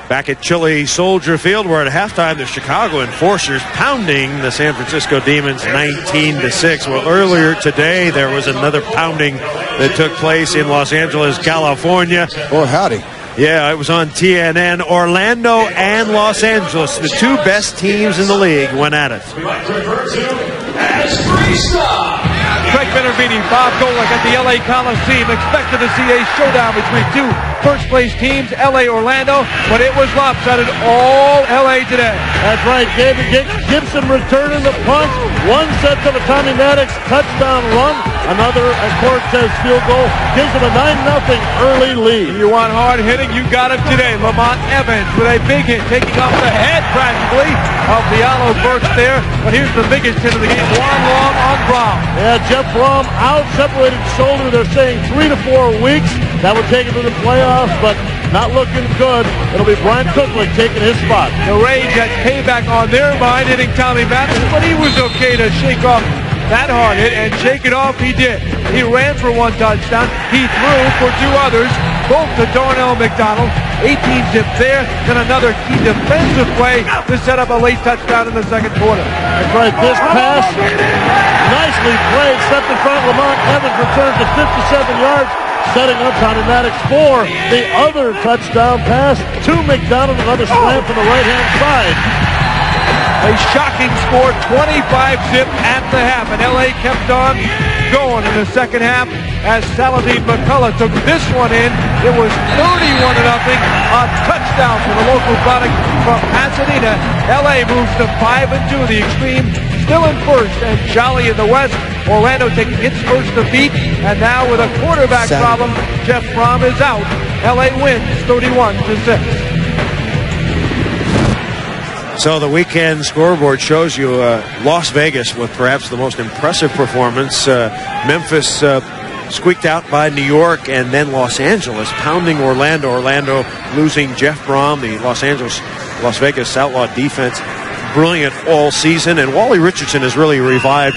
Back at Chile Soldier Field, where at halftime the Chicago Enforcers pounding the San Francisco Demons 19-6. Well, earlier today there was another pounding that took place in Los Angeles, California. Oh, howdy. Yeah, it was on TNN. Orlando and Los Angeles, the two best teams in the league, went at it. Craig Benervini, Bob Golick at the LA Coliseum, expected to see a showdown between two first-place teams, LA Orlando, but it was lopsided all LA today. That's right, David Gibson returning the punt. One set to the Tommy Maddox touchdown run. Another, a Cortez field goal gives them a 9-0 early lead. You want hard hitting? You got it today. Lamont Evans with a big hit, taking off the head practically of Diallo Burks there. But here's the biggest hit of the game, one long on Brown. Yeah, Jeff Brom out, separated shoulder. They're saying 3 to 4 weeks. That would take him to the playoffs, but not looking good. It'll be Brian Cooklick taking his spot. The Rage had payback on their mind, hitting Tommy Maddox, but he was okay to shake off that hard hit, and shake it off he did. He ran for one touchdown. He threw for two others, both to Darnell McDonald. 18 zip there, then another key defensive play to set up a late touchdown in the second quarter. That's right, this pass, nicely played, stepped in front. Lamont Evans returns to 57 yards, setting up Tommy Maddox for the other touchdown pass to McDonald, another slam from the right-hand side. A shocking score, 25-zip at the half, and LA kept on going in the second half as Saladin McCullough took this one in. It was 31-0, a touchdown for the local product from Pasadena. LA moves to 5-2. The Xtreme still in first and jolly in the West. Orlando taking its first defeat, and now with a quarterback problem, Jeff Brom is out. LA wins 31-6. So the weekend scoreboard shows you Las Vegas with perhaps the most impressive performance. Memphis squeaked out by New York, and then Los Angeles pounding Orlando. Orlando losing Jeff Brom, the Las Vegas Outlaw defense, brilliant all season. And Wally Richardson has really revived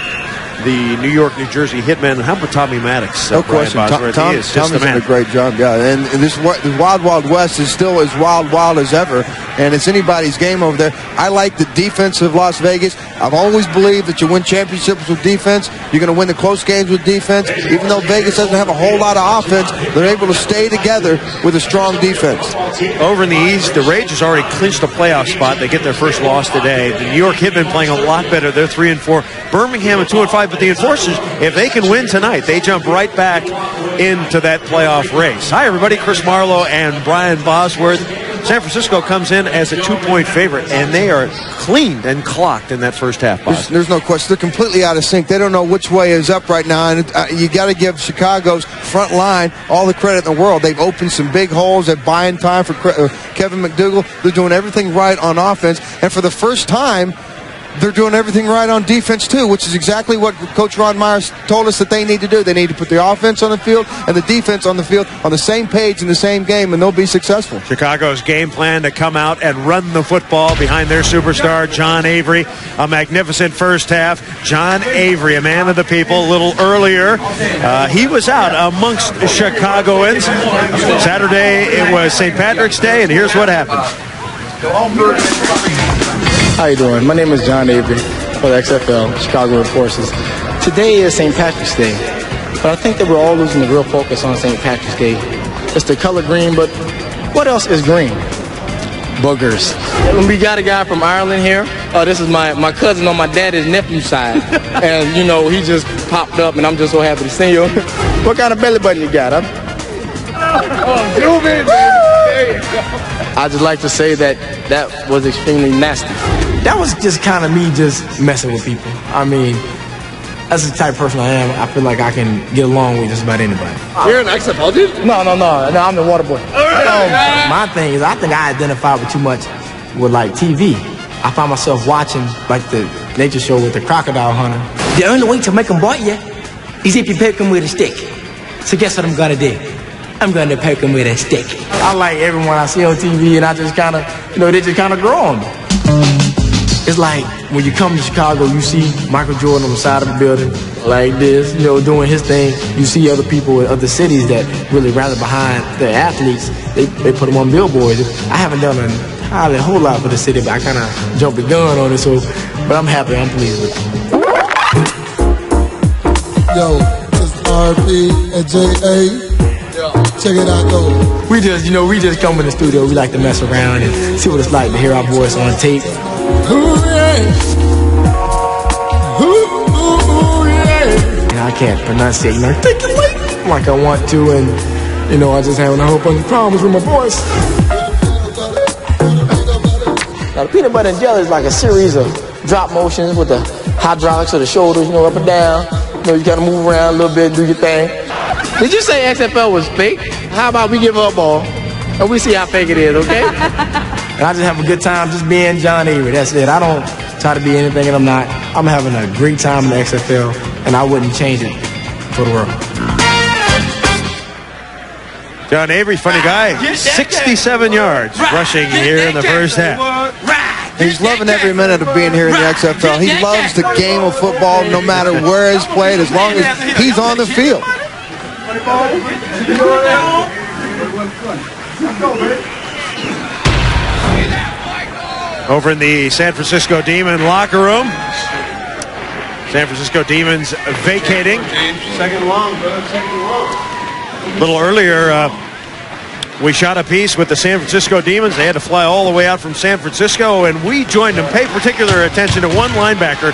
the New York, New Jersey hitman. How about Tommy Maddox? No question. Tommy's done a great job, yeah. And this Wild Wild West is still as wild as ever, and it's anybody's game over there. I like the defense of Las Vegas. I've always believed that you win championships with defense. You're going to win the close games with defense. Even though Vegas doesn't have a whole lot of offense, they're able to stay together with a strong defense. Over in the East, the Rage has already clinched a playoff spot. They get their first loss today. The New York Hitmen playing a lot better. They're 3-4. Birmingham at 2-5. But the Enforcers, if they can win tonight, they jump right back into that playoff race. Hi, everybody. Chris Marlowe and Brian Bosworth. San Francisco comes in as a 2-point favorite, and they are cleaned and clocked in that first half. There's no question. They're completely out of sync. They don't know which way is up right now, and you got to give Chicago's front line all the credit in the world. They've opened some big holes at buying time for Kevin McDougal. They're doing everything right on offense, and for the first time, they're doing everything right on defense, too, which is exactly what Coach Ron Myers told us that they need to do. They need to put the offense on the field and the defense on the field on the same page in the same game, and they'll be successful. Chicago's game plan to come out and run the football behind their superstar, John Avery. A magnificent first half. John Avery, a man of the people, a little earlier. He was out amongst Chicagoans. Saturday, it was St. Patrick's Day, and here's what happened. How you doing? My name is John Avery for the XFL, Chicago Enforcers. Today is St. Patrick's Day, but I think that we're all losing the real focus on St. Patrick's Day. It's the color green, but what else is green? Boogers. We got a guy from Ireland here. This is my cousin on my daddy's nephew's side. And, you know, he just popped up, and I'm just so happy to see you. What kind of belly button you got, huh? Oh, zoom in, baby. There you go. I'd just like to say that was extremely nasty. That was just kind of me just messing with people. I mean, that's the type of person I am. I feel like I can get along with just about anybody. You're an XFL dude? No, I'm the water boy. My thing is, I think I identify with too much with like TV. I find myself watching like the nature show with the crocodile hunter. The only way to make them bite you is if you poke them with a stick. So guess what I'm gonna do? I'm gonna poke them with a stick. I like everyone I see on TV, and I just kind of, they just kind of grow on me. It's like when you come to Chicago, you see Michael Jordan on the side of the building like this, you know, doing his thing. You see other people in other cities that really rally behind their athletes. They put them on billboards. I haven't done a whole lot for the city, but I kind of jumped the gun on it. So, but I'm happy. I'm pleased with it. Yo, it's RP and JA. Check it out, though. We just come in the studio. We like to mess around and see what it's like to hear our voice on tape. Ooh, yeah. Ooh, yeah. And I can't pronunciate, articulate like I want to, and I just having a whole bunch of problems with my voice. Now, the peanut butter and jelly is like a series of drop motions with the hydraulics of the shoulders, up and down. You gotta move around a little bit, do your thing. Did you say XFL was fake? How about we give up ball and we see how fake it is, okay? And I just have a good time just being John Avery. That's it. I don't try to be anything and I'm not. I'm having a great time in the XFL and I wouldn't change it for the world. John Avery, funny guy, 67 yards rushing here in the first half. He's loving every minute of being here in the XFL. He loves the game of football no matter where it's played, as long as he's on the field. Over in the San Francisco Demon locker room. San Francisco Demons vacating. Second long, brother. Second long. A little earlier, we shot a piece with the San Francisco Demons. They had to fly all the way out from San Francisco, and we joined them. Pay particular attention to one linebacker,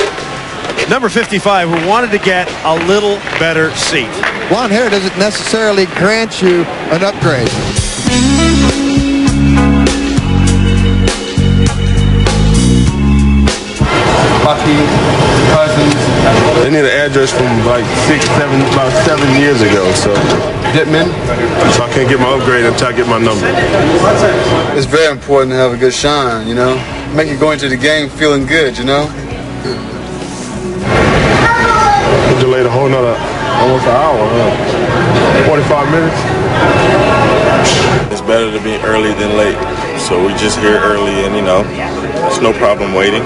number 55, who wanted to get a little better seat. Blonde hair doesn't necessarily grant you an upgrade. Bucky, Cousins. They need an address from like about 7 years ago. So Dittman. So I can't get my upgrade until I get my number. It's very important to have a good shine, Make you go into the game feeling good, We delayed a whole nother almost an hour, 45 minutes. It's better to be early than late. So we just here early and, it's no problem waiting.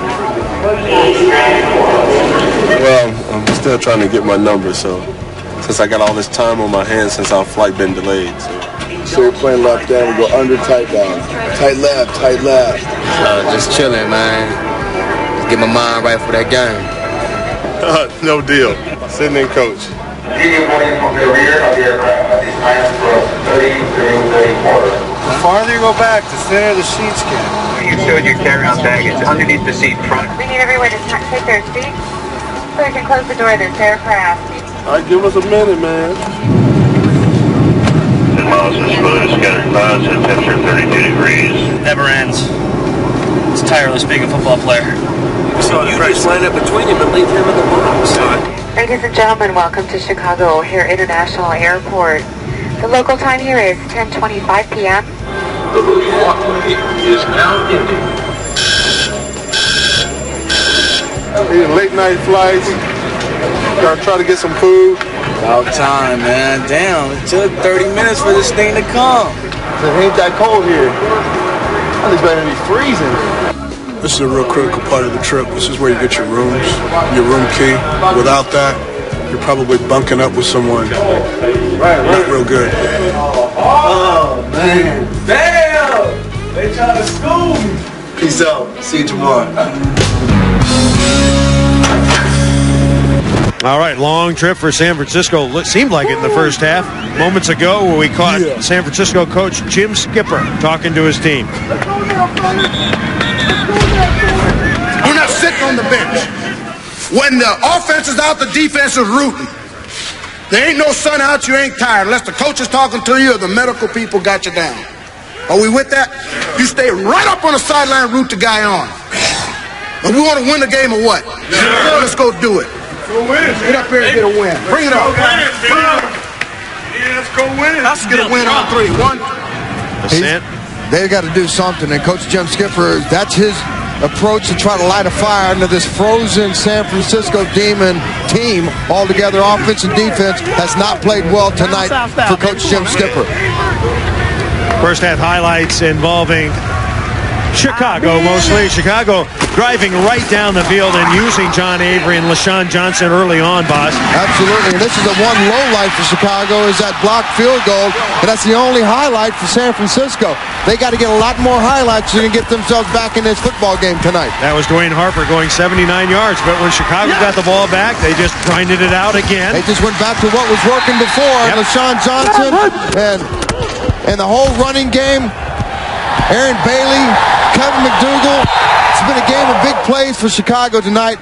Well, I'm still trying to get my number, so since I got all this time on my hands since our flight been delayed. So you're playing left down, we go under, tight down. Tight left, tight left. Just chilling, man. Get my mind right for that game. No deal. Sitting in, coach. The farther you go back, the thinner the seats get. You stowed your carry-on baggage underneath the seat front. We need everyone to take their seats so we can close the door of this aircraft. All right, give us a minute, man. 10 miles is smooth, scattered clouds, and temperature 32 degrees. Never ends. It's tireless being a football player. So you just line up between him and leave him in the box. Ladies and gentlemen, welcome to Chicago O'Hare International Airport. The local time here is 10:25 p.m. The walkway is now empty. These late night flights. Gotta try to get some food. About time, man. Damn, it took 30 minutes for this thing to come. It ain't that cold here. It's better be freezing. This is a real critical part of the trip. This is where you get your rooms, your room key. Without that, you're probably bunking up with someone not real good. Oh, man. Damn! They trying to school me. Peace out. See you tomorrow. All right, long trip for San Francisco. Seemed like it in the first half. Moments ago, where we caught San Francisco coach Jim Skipper talking to his team. You're not sitting on the bench. When the offense is out, the defense is rooting. There ain't no sun out, you ain't tired, unless the coach is talking to you or the medical people got you down. Are we with that? You stay right up on the sideline, root the guy on. And we want to win the game or what? Yeah. Let's go do it. Get up here and get a win. Bring it up. Yeah, let's go win. Let's get a win on three. One. They've got to do something, and Coach Jim Skipper, that's his approach to try to light a fire into this frozen San Francisco Demon team. Altogether, offense and defense has not played well tonight for Coach Jim Skipper. First half highlights involving Chicago mostly. Chicago driving right down the field and using John Avery and LaShawn Johnson early on, boss. Absolutely. And this is the one low light for Chicago is that blocked field goal, and that's the only highlight for San Francisco. They got to get a lot more highlights to get themselves back in this football game tonight. That was Dwayne Harper going 79 yards, but when Chicago got the ball back, they just grinded it out again. They just went back to what was working before. LaShawn Johnson and the whole running game. Aaron Bailey, Kevin McDougal. It's been a game of big plays for Chicago tonight.